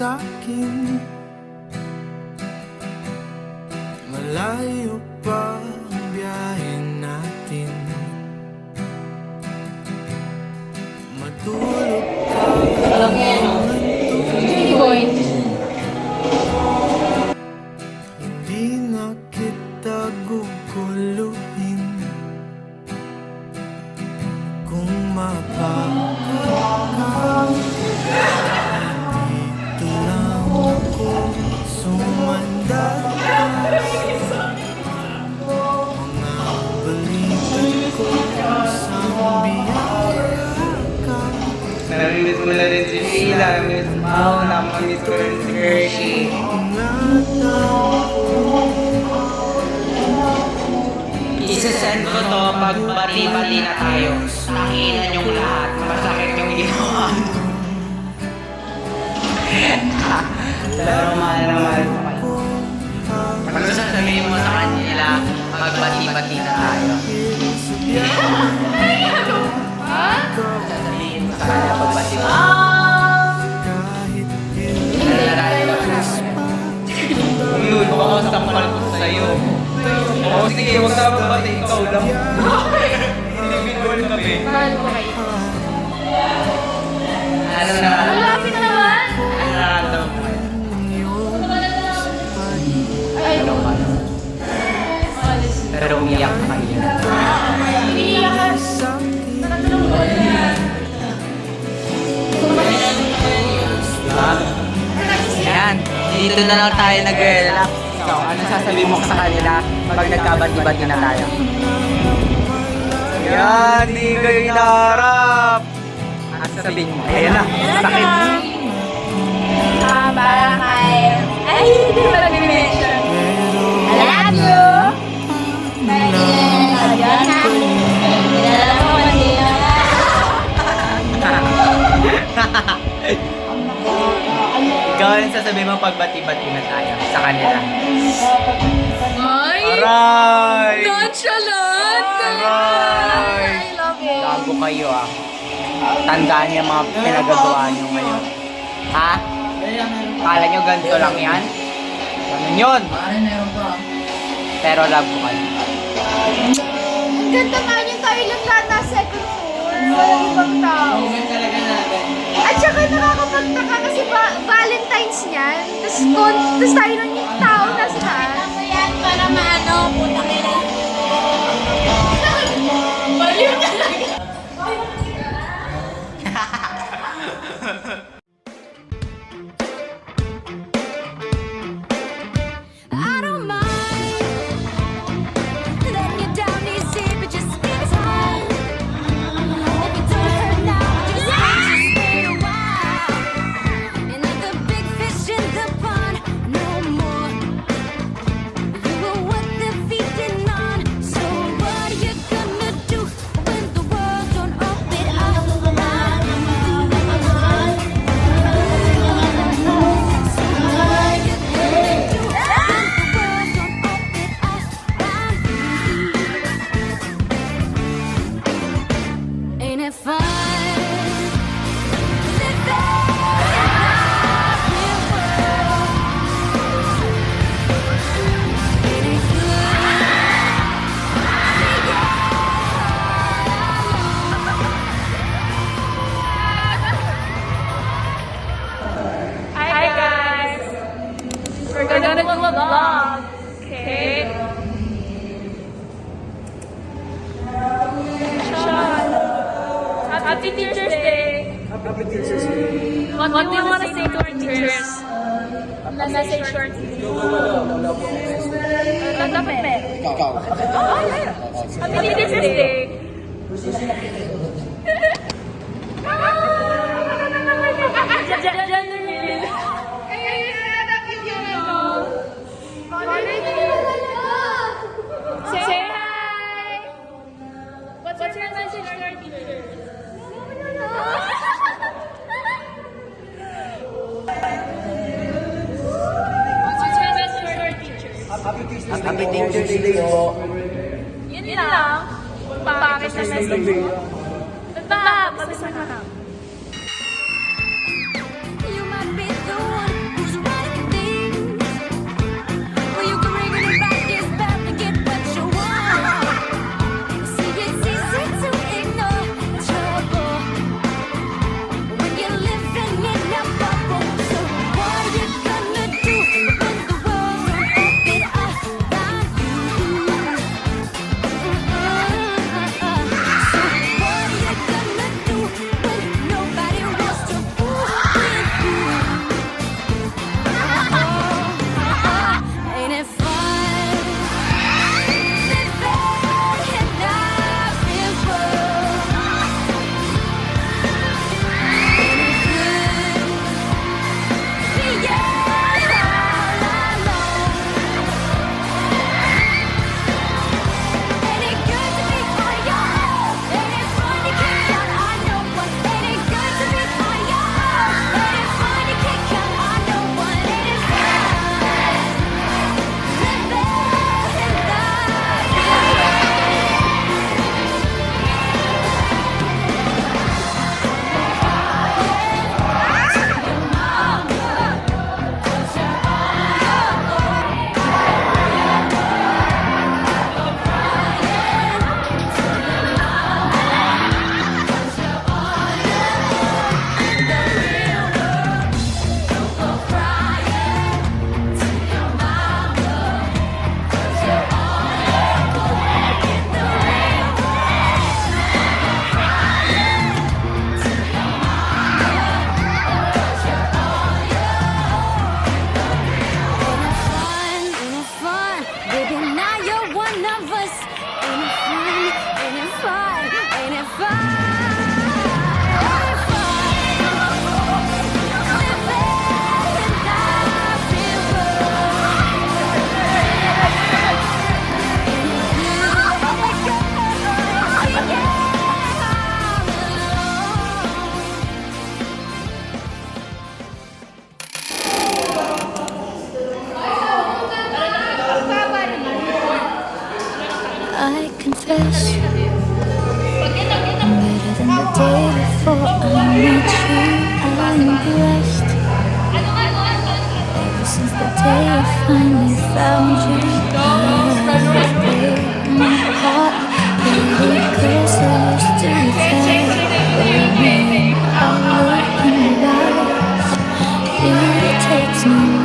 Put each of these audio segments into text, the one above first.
sa'kin. Malayo pa ang biyahe natin. Matulog ka Alam niya, no? Boy. hindi na kita guguluhin. Kung mapagod ka, dito lang ako sumanda. Mga balikan ko sa biyaya ka. Namimiss mo na rin si Sheila, namimiss mo ako, namimiss ko rin si Hershey. Isasend ko to pag bati-bati na tayo. Nakinan yung lahat, masakit yung ginawa. Pero mahal na mahal ko kayo. Ano sasabihin mo sa kanila pag bati-bati na tayo? Sasabihin mo sa kanila pag bati-bati. Yun, baka masampal ko sa'yo. Oo, sige, huwag na magbati, ikaw lang. Individual kami. Mahal ko kayo. Ano na? Malapit na naman! Ano na? Ay, Ano ka? Pero umiyak ka kayo. umiiyak ka. Nakatanong ko. Yan, dito na lang tayo nag-relax. So, ano sasabihin mo sa kanila pag nagkabati-bati na tayo? Yan, di kayo inaharap! Ano sasabihin mo? Ayan na, sakit. Para kay... Ay, hindi ko na nag-mention. I love you! Kilala mo kanina. Ikaw ang sasabihin mo pag bati-bati na tayo sa kanila. Ay! Aray! Nonchalant! Aray! I love it. Gago kayo ah. Tandaan niyo mga pinagagawa niyo ngayon. Ha? Kala niyo ganito lang yan? Ganun yun. Pero love ko kayo. Ang ganda nga niyo tayo lang lahat na second floor. Walang ibang tao. At saka nakakapagtaka kasi Valentine's niyan. Tapos tayo lang yung tao nasa taas. Ano yan para maano, puta kailan. Baliw talaga. I don't mind letting you down easy, but just give us home. If it don't hurt now, just wait a while. And let the big fish in the pond no more. You were what they're feeding on. So what are you gonna do when the world don't open up? Ain't it fun? Hi guys! We're gonna do a vlog, okay? Sean, Happy Teacher's Day! Happy Teacher's Day. What do you want to say to our teachers? The message short. Dapat meron. Ikaw. Oh, yeah. Happy Teacher's Day! Say hi! What's your message to our teachers? What's your message to our teachers? Happy Teacher's Day po. Yun lang. Bakit na message? Ba't ba? Babis na ka. You might be the one confess, I'm better than the day before I met you. I'm blessed. Ever since the day I finally found you, I've broken my heart. Pretty girls I used to tell, but when I look in your eyes, beauty takes me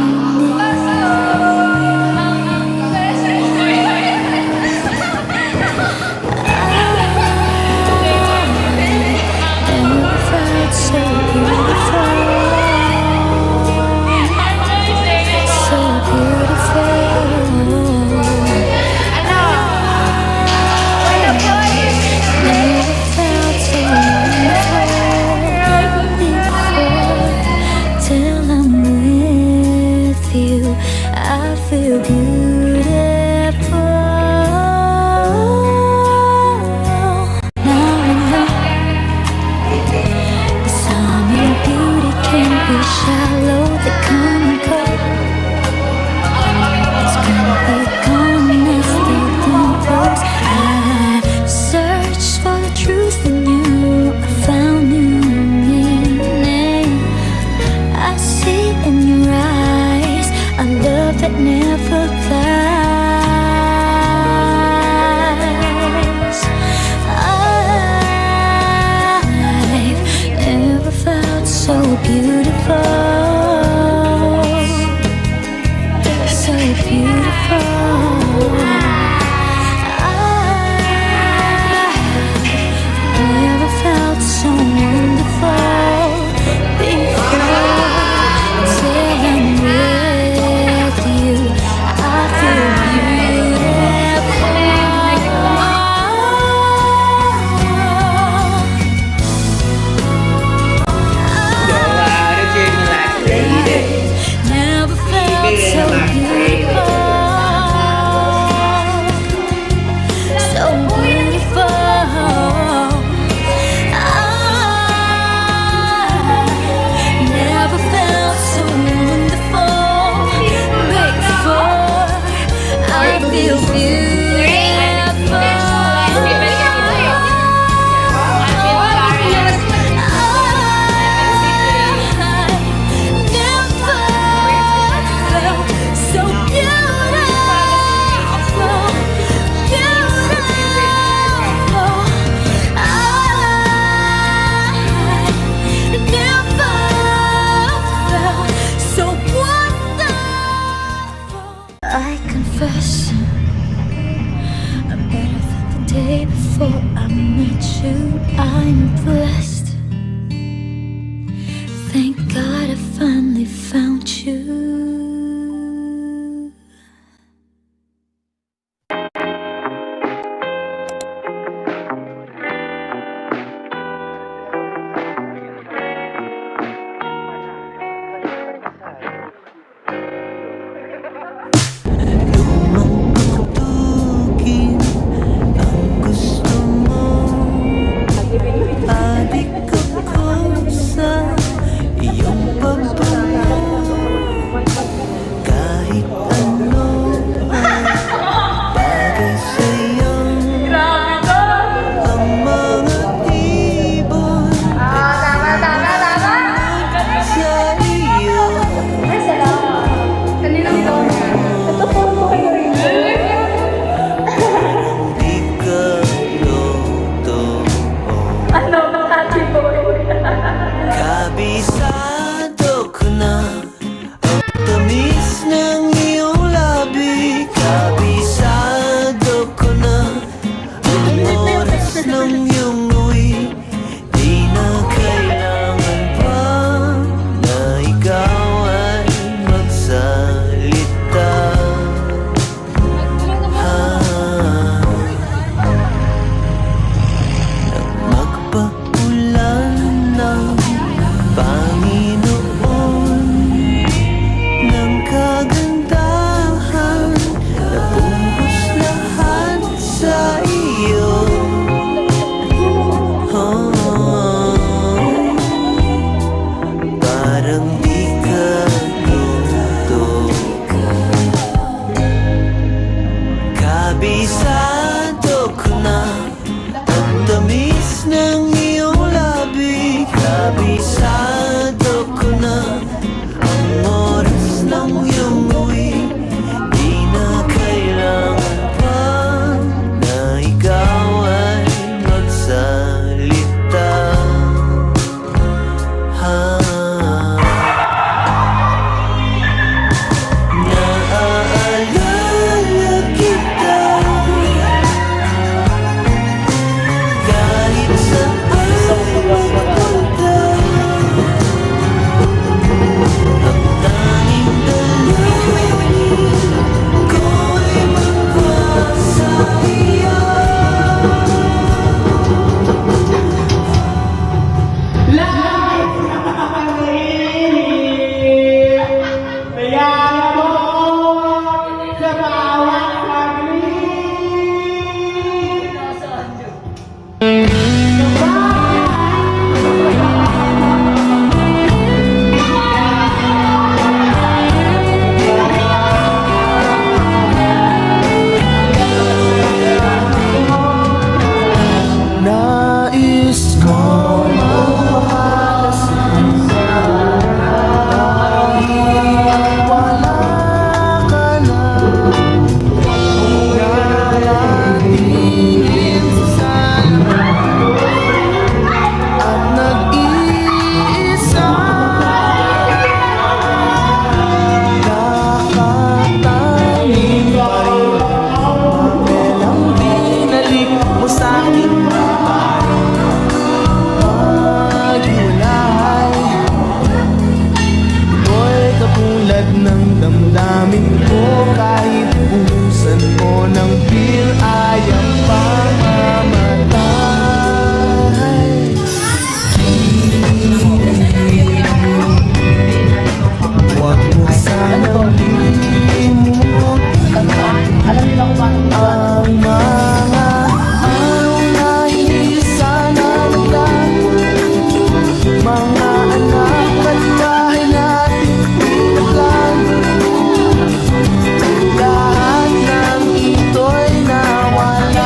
Tulad ng damdamin ko, kahit buhusan mo ng beer, ayaw pa mamatay. Huwag mo sanang limutin ang mga araw na hindi sana naglago. Mga anak at bahay natin pinaglago. Lahat ng ito'y nawala.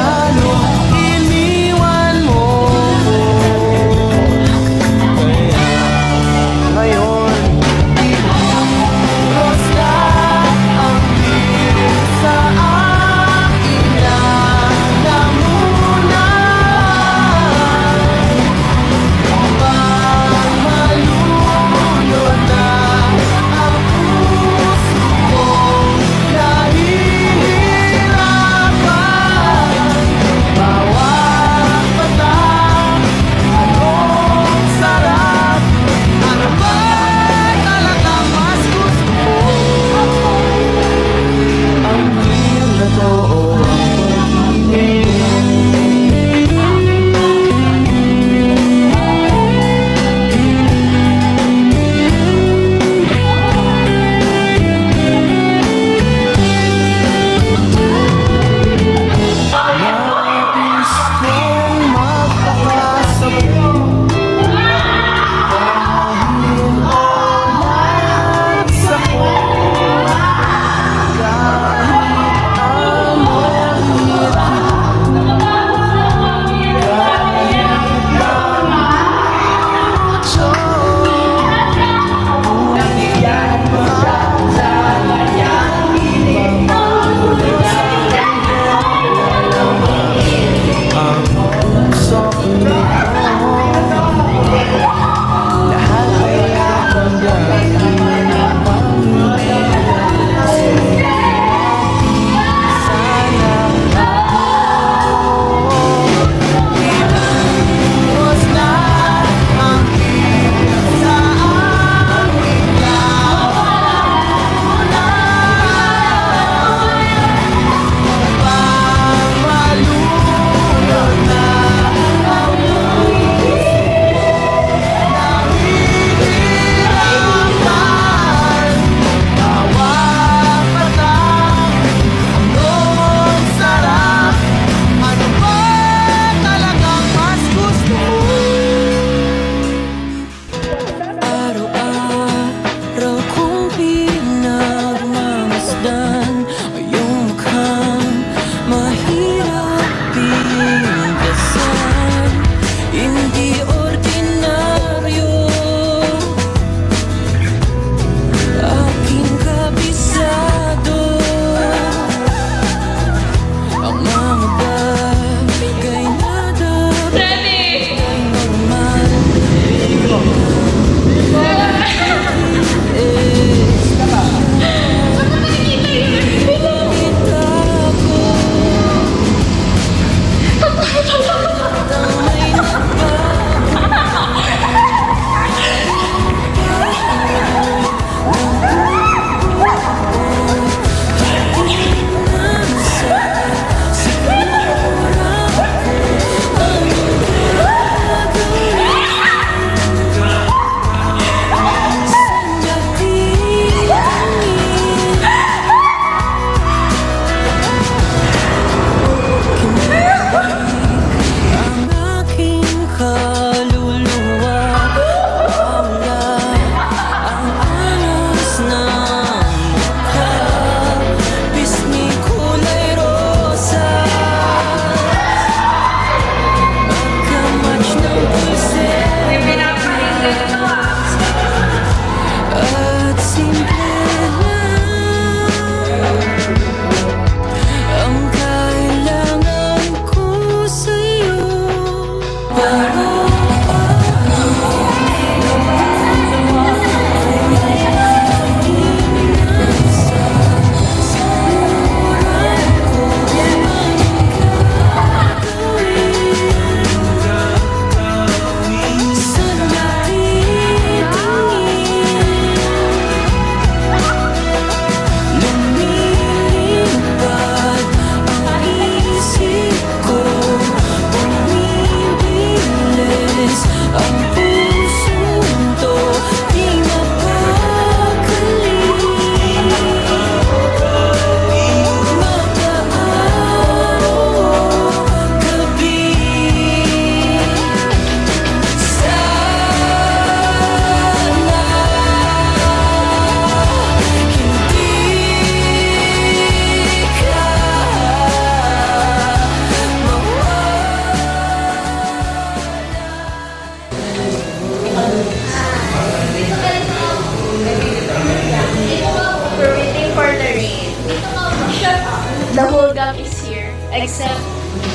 except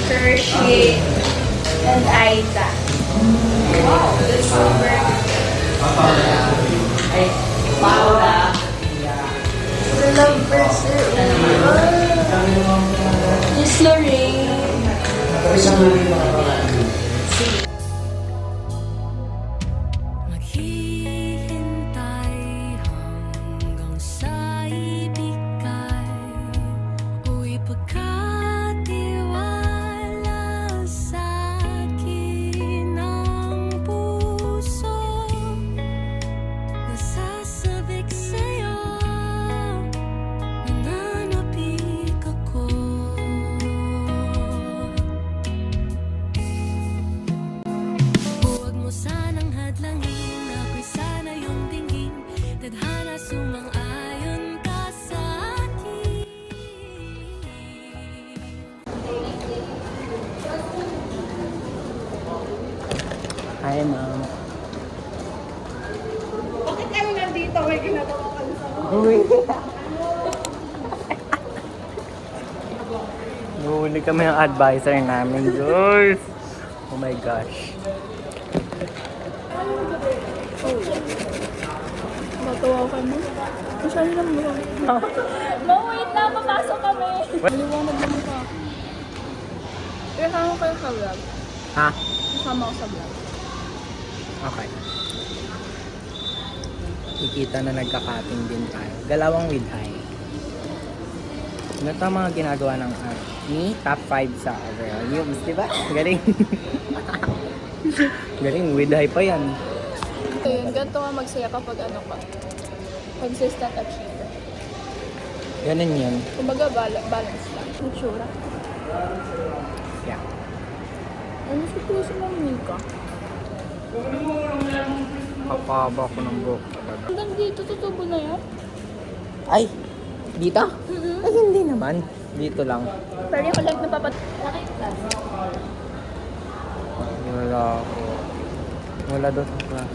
Hershey and Aida. Wow, that's so very the love person. Yes, Lorraine. Maghihintay hanggang sa ibigay. Uy, pagkatiwala sa akin ang puso. Nasasabik sa'yo, nananapik ako. Huwag mo sanang hadlangin, ako'y sana yung dinggin. Tadhana sumang-ayon ka sa akin. Hi, ma'am. Bakit kayo nandito? May ginagawa ka sa Uy. Nahuli kami ng advisor namin, guys. Oh my gosh. Matawa ka mo? Masyado lang mo. Wait na, papasok kami. Maliwanag naman ka. Kasama kayo sa vlog. Ha? Kasama ko sa vlog. Okay. Kikita na nagkakating din tayo. Galawang with high. Ano ito ang mga ginagawa ng ni top 5 sa overall news, di ba? Galing. Galing, with high pa yan. Ito yun, ganito ka magsaya kapag ano ka. Consistent achiever. Ganun yun. Kumbaga, balance lang. Natsura. Yeah. Ano sa puso mo, Mika? Kapaba ko ng buhok talaga. Hanggang dito, tutubo na yan? Ay! Dito? Ay, hindi naman. Dito lang. Pero yung ulag na papat... Nakita. Wala ako. Wala doon sa class.